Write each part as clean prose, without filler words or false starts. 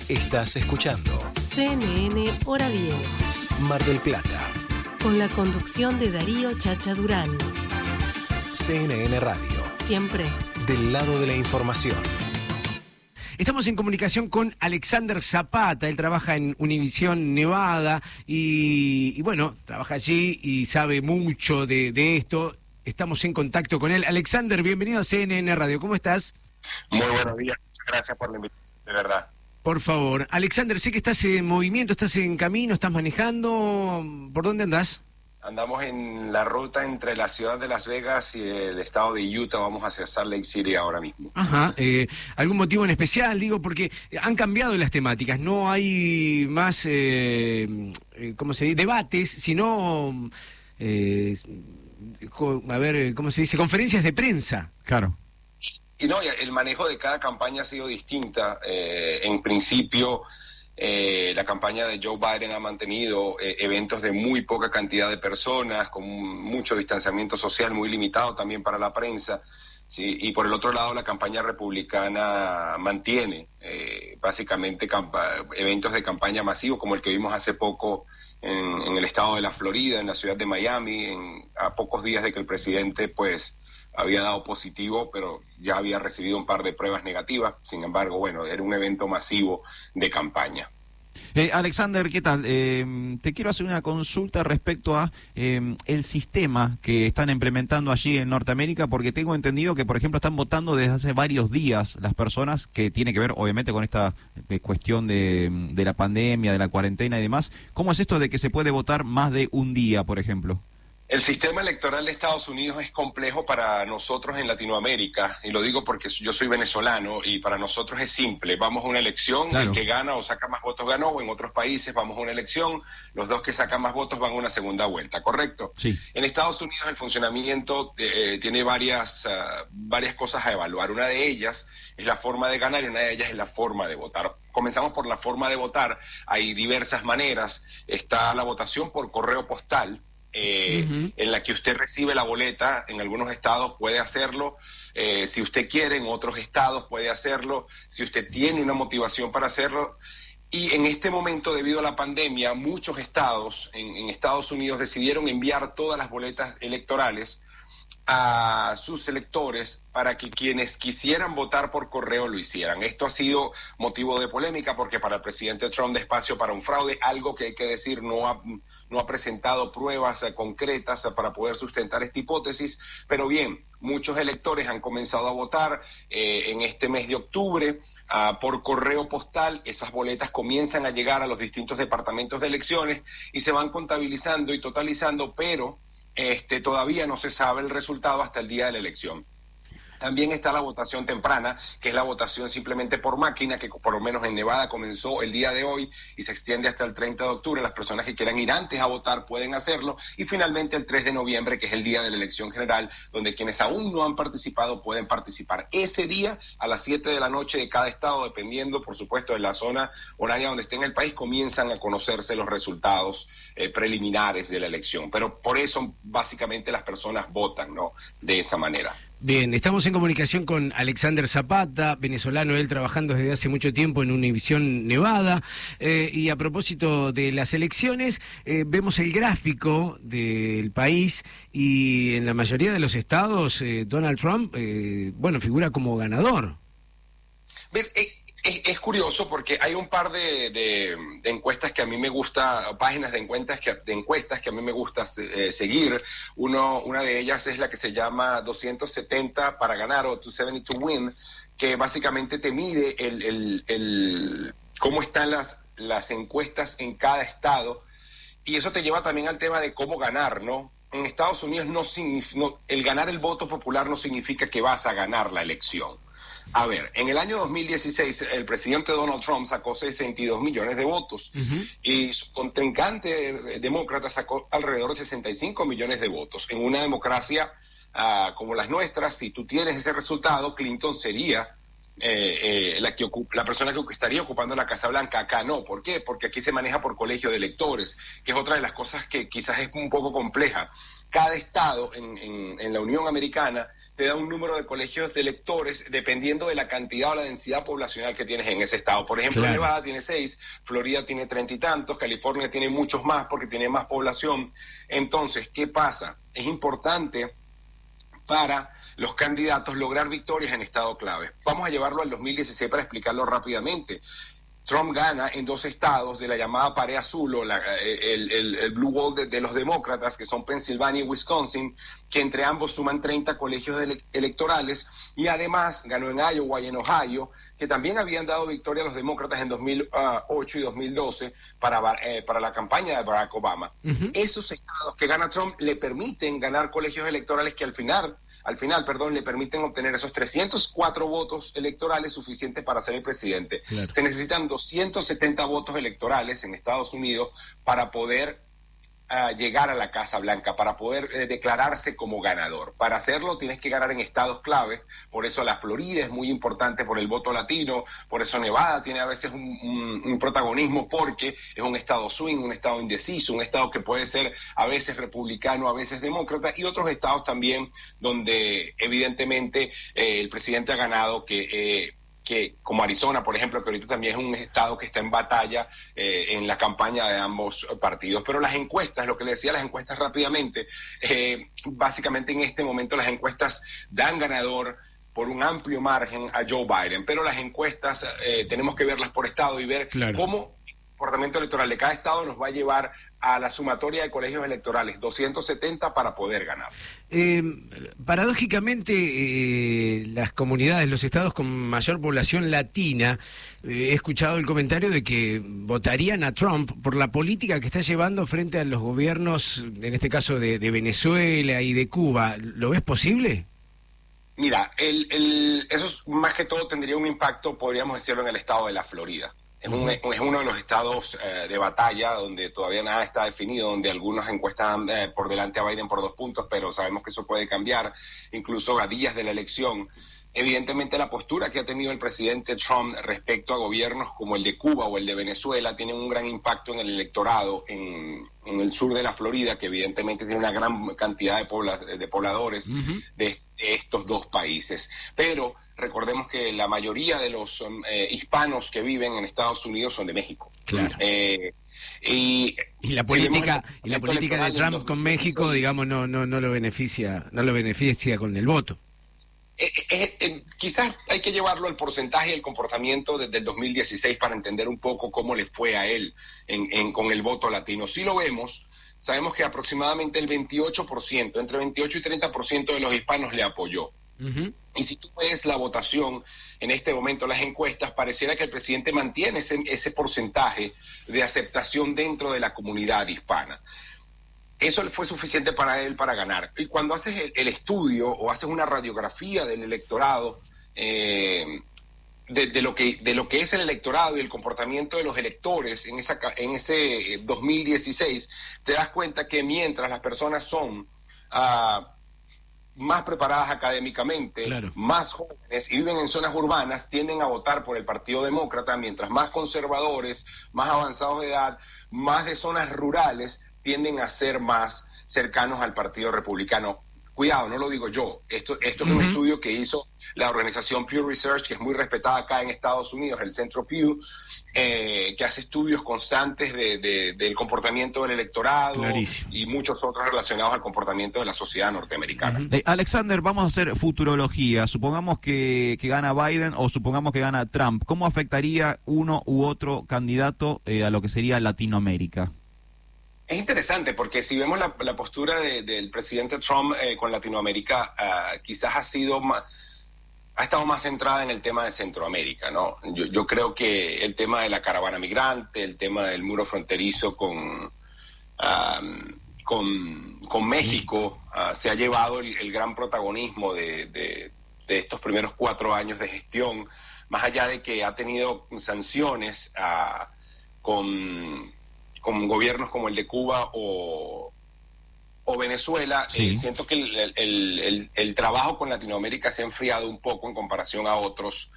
Estás escuchando CNN Hora 10. Mar del Plata. Con la conducción de Darío Chacha Durán. CNN Radio. Siempre del lado de la información. Estamos en comunicación con Alexander Zapata. Él trabaja en Univisión Nevada y bueno, trabaja allí y sabe mucho de esto. Estamos en contacto con él. Alexander, bienvenido a CNN Radio. ¿Cómo estás? Muy buenos días. Gracias por la invitación, de verdad. Por favor. Alexander, sé que estás en movimiento, estás en camino, estás manejando. ¿Por dónde andás? Andamos en la ruta entre la ciudad de Las Vegas y el estado de Utah. Vamos hacia Salt Lake City ahora mismo. Ajá. ¿Algún motivo en especial? Digo, porque han cambiado las temáticas. No hay más, ¿cómo se dice? Debates, sino, ¿cómo se dice? Conferencias de prensa. Claro. Y no, el manejo de cada campaña ha sido distinta. En principio, la campaña de Joe Biden ha mantenido eventos de muy poca cantidad de personas, con mucho distanciamiento social, muy limitado también para la prensa. Sí, y por el otro lado, la campaña republicana mantiene básicamente eventos de campaña masivos, como el que vimos hace poco en el estado de la Florida, en la ciudad de Miami, a pocos días de que el presidente, pues, había dado positivo, pero ya había recibido un par de pruebas negativas. Sin embargo, bueno, era un evento masivo de campaña. Alexander, ¿qué tal? Te quiero hacer una consulta respecto a el sistema que están implementando allí en Norteamérica, porque tengo entendido que, por ejemplo, están votando desde hace varios días las personas, que tiene que ver, obviamente, con esta cuestión de la pandemia, de la cuarentena y demás. ¿Cómo es esto de que se puede votar más de un día, por ejemplo? El sistema electoral de Estados Unidos es complejo para nosotros en Latinoamérica, y lo digo porque yo soy venezolano, y para nosotros es simple. Vamos a una elección, claro. El que gana o saca más votos ganó, o en otros países vamos a una elección, los dos que sacan más votos van a una segunda vuelta, ¿correcto? Sí. En Estados Unidos el funcionamiento tiene varias cosas a evaluar. Una de ellas es la forma de ganar y una de ellas es la forma de votar. Comenzamos por la forma de votar. Hay diversas maneras. Está la votación por correo postal, en la que usted recibe la boleta. En algunos estados puede hacerlo, si usted quiere, en otros estados puede hacerlo, si usted tiene una motivación para hacerlo. Y en este momento, debido a la pandemia, muchos estados en Estados Unidos decidieron enviar todas las boletas electorales a sus electores para que quienes quisieran votar por correo lo hicieran. Esto ha sido motivo de polémica porque para el presidente Trump, de espacio para un fraude, algo que hay que decir, no ha presentado pruebas concretas para poder sustentar esta hipótesis. Pero bien, muchos electores han comenzado a votar en este mes de octubre por correo postal. Esas boletas comienzan a llegar a los distintos departamentos de elecciones y se van contabilizando y totalizando, pero todavía no se sabe el resultado hasta el día de la elección. También está la votación temprana, que es la votación simplemente por máquina, que por lo menos en Nevada comenzó el día de hoy y se extiende hasta el 30 de octubre. Las personas que quieran ir antes a votar pueden hacerlo. Y finalmente el 3 de noviembre, que es el día de la elección general, donde quienes aún no han participado pueden participar. Ese día, a las 7 de la noche de cada estado, dependiendo, por supuesto, de la zona horaria donde esté en el país, comienzan a conocerse los resultados preliminares de la elección. Pero por eso, básicamente, las personas votan, ¿no?, de esa manera. Bien, estamos en comunicación con Alexander Zapata, venezolano, él trabajando desde hace mucho tiempo en Univisión Nevada, y a propósito de las elecciones, vemos el gráfico del país y en la mayoría de los estados Donald Trump, figura como ganador. Bien, es curioso porque hay un par de encuestas que a mí me gusta, páginas de encuestas que a mí me gusta seguir. Una de ellas es la que se llama 270 para ganar, o 270 to win, que básicamente te mide cómo están las encuestas en cada estado, y eso te lleva también al tema de cómo ganar, ¿no? En Estados Unidos el ganar el voto popular no significa que vas a ganar la elección. A ver, en el año 2016 el presidente Donald Trump sacó 62 millones de votos, y su contrincante demócrata sacó alrededor de 65 millones de votos. En una democracia como las nuestras, si tú tienes ese resultado, Clinton sería la persona que estaría ocupando la Casa Blanca. Acá no. ¿Por qué? Porque aquí se maneja por colegio de electores, que es otra de las cosas que quizás es un poco compleja. Cada estado en la Unión Americana te da un número de colegios de electores dependiendo de la cantidad o la densidad poblacional que tienes en ese estado. Por ejemplo, claro. Nevada tiene 6, Florida tiene 30 y tantos, California tiene muchos más porque tiene más población. Entonces, ¿qué pasa? Es importante para los candidatos lograr victorias en estado clave. Vamos a llevarlo al 2016 para explicarlo rápidamente. Trump gana en 2 estados de la llamada pared azul o el blue wall de los demócratas, que son Pensilvania y Wisconsin, que entre ambos suman 30 colegios electorales, y además ganó en Iowa y en Ohio, que también habían dado victoria a los demócratas en 2008 y 2012 para la campaña de Barack Obama. Esos estados que gana Trump le permiten ganar colegios electorales que al final, le permiten obtener esos 304 votos electorales suficientes para ser el presidente. Claro. Se necesitan 270 votos electorales en Estados Unidos para poder llegar a la Casa Blanca, para poder declararse como ganador. Para hacerlo tienes que ganar en estados clave, por eso la Florida es muy importante por el voto latino, por eso Nevada tiene a veces un protagonismo porque es un estado swing, un estado indeciso, un estado que puede ser a veces republicano, a veces demócrata, y otros estados también donde evidentemente el presidente ha ganado, que como Arizona, por ejemplo, que ahorita también es un estado que está en batalla en la campaña de ambos partidos. Pero las encuestas, lo que le decía, las encuestas rápidamente, básicamente en este momento las encuestas dan ganador por un amplio margen a Joe Biden, pero las encuestas tenemos que verlas por estado y ver cómo el comportamiento electoral de cada estado nos va a llevar a la sumatoria de colegios electorales, 270 para poder ganar. Paradójicamente, las comunidades, los estados con mayor población latina, he escuchado el comentario de que votarían a Trump por la política que está llevando frente a los gobiernos, en este caso de Venezuela y de Cuba. ¿Lo ves posible? Mira, eso más que todo tendría un impacto, podríamos decirlo, en el estado de la Florida. Es uno de los estados de batalla donde todavía nada está definido, donde algunos encuestan por delante a Biden por 2 puntos, pero sabemos que eso puede cambiar, incluso a días de la elección. Evidentemente la postura que ha tenido el presidente Trump respecto a gobiernos como el de Cuba o el de Venezuela tiene un gran impacto en el electorado en el sur de la Florida, que evidentemente tiene una gran cantidad de pobladores de estos 2 países. Pero recordemos que la mayoría de los hispanos que viven en Estados Unidos son de México. Claro. Y la política de Trump con México, digamos, no lo beneficia con el voto. Quizás hay que llevarlo al porcentaje y el comportamiento desde el 2016 para entender un poco cómo le fue a él con el voto latino. Si lo vemos, sabemos que aproximadamente el 28%, entre 28 y 30% de los hispanos le apoyó. Y si tú ves la votación en este momento, las encuestas, pareciera que el presidente mantiene ese porcentaje de aceptación dentro de la comunidad hispana. Eso fue suficiente para él para ganar. Y cuando haces el estudio o haces una radiografía del electorado, de lo que es el electorado y el comportamiento de los electores en ese 2016, te das cuenta que mientras las personas son más preparadas académicamente, más jóvenes y viven en zonas urbanas, tienden a votar por el Partido Demócrata, mientras más conservadores, más avanzados de edad, más de zonas rurales, tienden a ser más cercanos al Partido Republicano. Cuidado, no lo digo yo. Esto es un estudio que hizo la organización Pew Research, que es muy respetada acá en Estados Unidos, el Centro Pew, que hace estudios constantes del comportamiento del electorado y muchos otros relacionados al comportamiento de la sociedad norteamericana. Alexander, vamos a hacer futurología. Supongamos que gana Biden o supongamos que gana Trump. ¿Cómo afectaría uno u otro candidato a lo que sería Latinoamérica? Es interesante porque si vemos la postura del presidente Trump con Latinoamérica, quizás ha estado más centrada en el tema de Centroamérica, ¿no? Yo creo que el tema de la caravana migrante, el tema del muro fronterizo con México, se ha llevado el gran protagonismo de estos primeros 4 años de gestión, más allá de que ha tenido sanciones con gobiernos como el de Cuba o Venezuela. Siento que el trabajo con Latinoamérica se ha enfriado un poco en comparación a otros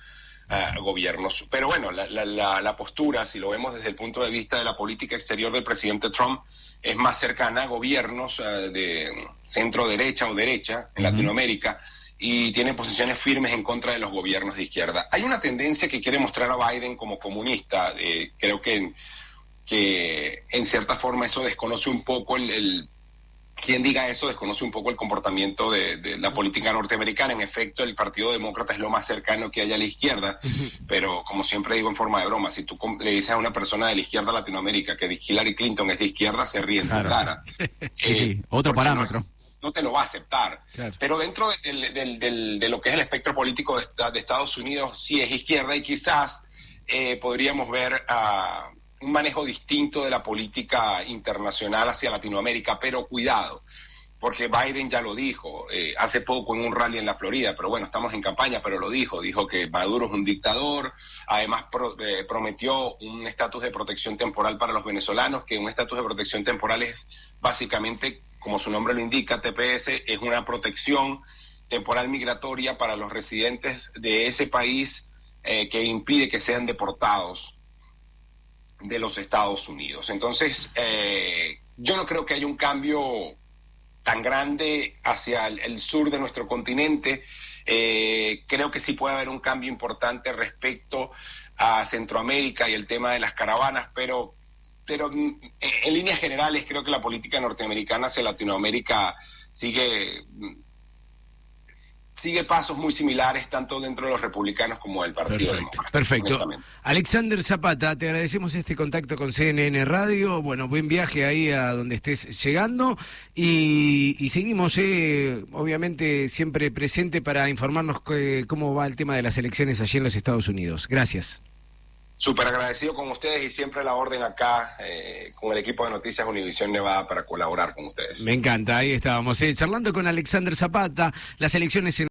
gobiernos. Pero bueno, la postura, si lo vemos desde el punto de vista de la política exterior del presidente Trump, es más cercana a gobiernos de centro derecha o derecha en Latinoamérica, y tiene posiciones firmes en contra de los gobiernos de izquierda. Hay una tendencia que quiere mostrar a Biden como comunista. Creo que en cierta forma eso desconoce un poco quien diga eso desconoce un poco el comportamiento de la política norteamericana. En efecto, el Partido Demócrata es lo más cercano que hay a la izquierda, pero como siempre digo en forma de broma, si tú le dices a una persona de la izquierda Latinoamérica que Hillary Clinton es de izquierda, se ríe en tu cara. Sí, otro parámetro. No te lo va a aceptar. Claro. Pero dentro de lo que es el espectro político de Estados Unidos, sí es izquierda, y quizás podríamos ver un manejo distinto de la política internacional hacia Latinoamérica, pero cuidado, porque Biden ya lo dijo hace poco en un rally en la Florida, pero bueno, estamos en campaña, pero lo dijo que Maduro es un dictador. Además prometió un estatus de protección temporal para los venezolanos, que un estatus de protección temporal es básicamente, como su nombre lo indica, TPS, es una protección temporal migratoria para los residentes de ese país que impide que sean deportados de los Estados Unidos. Entonces, yo no creo que haya un cambio tan grande hacia el sur de nuestro continente. Creo que sí puede haber un cambio importante respecto a Centroamérica y el tema de las caravanas, pero en líneas generales creo que la política norteamericana hacia Latinoamérica sigue pasos muy similares tanto dentro de los republicanos como del Partido Demócrata. Perfecto. Alexander Zapata, te agradecemos este contacto con CNN Radio. Bueno, buen viaje ahí a donde estés llegando y seguimos, obviamente, siempre presente para informarnos cómo va el tema de las elecciones allí en los Estados Unidos. Gracias. Súper agradecido con ustedes y siempre la orden acá con el equipo de Noticias Univisión Nevada para colaborar con ustedes. Me encanta, ahí estábamos charlando con Alexander Zapata, las elecciones en